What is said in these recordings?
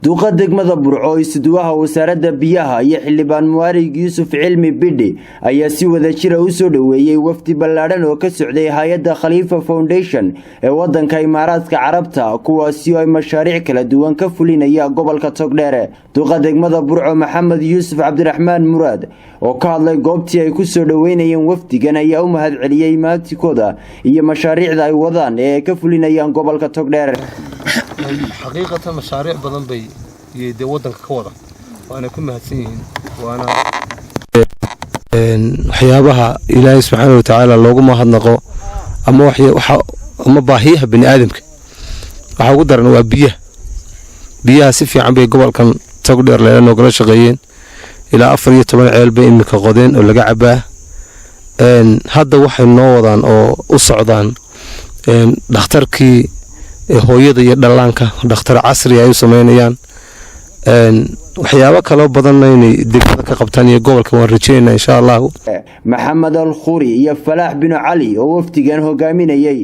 duqa degmada Burco isduwaha wasaaradda biyaha iyo xildhibaan Muwarig Yuusuf Cilmi Bidhi ayaa si wada jir ah u soo dhaweeyay wafdi ballaaran oo ka socday hay'adda Khalifa Foundation ee wadanka Imaaraadka Carabta kuwaasi oo ay mashaariic kala duwan ka fulinaya gobolka Togdheer. Duqa degmada Burco Maxamed Yuusuf Cabdiraxmaan Muraad oo ka hadlay goobtii ay ku soo dhaweynayeen wafdigan ayaa u mahadceliyay maatikooda iyo mashaariicda ay wadaan ee ka fulinayaan gobolka Togdheer. حقيقة مشاريع بدن بي يدي ودنك كوضع وأنا كل مهتمين وأنا waxyaabaha Ilaahay subhanahu wa ta'ala loogu mahadnaqo ama ama baahiyaha bini aadamka waxa ugu daran waa biyaha si fiican bay gobolkan Togdheer leeyahay nogala shaqeeyeen ilaa 14 ceel bay imika qodeen oo laga cabaa hadda waxay noo wadaan oo u socdaan dhakhtarkii hooyada iyo dhallaanka dhakhtar casri ay u sameeyaan waxyaabo kale badan inay degmada ka qabtaan iyo gobolka waan rajeynaa insha Allah. Maxamed Al-Khuri iyo Falaax bin Ali oo wafdigan hogaaminayay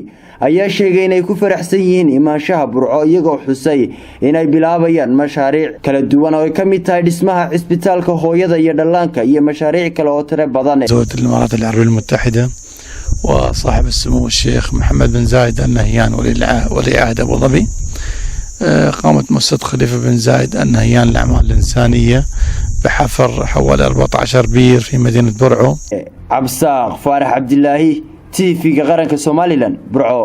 ayaa sheegay inay ku faraxsan yihiin imaanshaha Burco iyagoo xusay inay bilaabayaan mashaariic kala duwan oo ka mid tahay dhismaha isbitaalka hooyada iyo dhallaanka iyo mashaariic kale oo tiro badan. دولة الإمارات العربية المتحدة وصاحب السمو الشيخ محمد بن زايد آل نهيان ولي عهد أبو ظبي قامت مؤسسة خليفة بن زايد آل نهيان للأعمال الإنسانية بحفر حوالي 14 بير في مدينة برعو. عبساق فارح عبد الله تي في قرنك سوماليلاند برعو.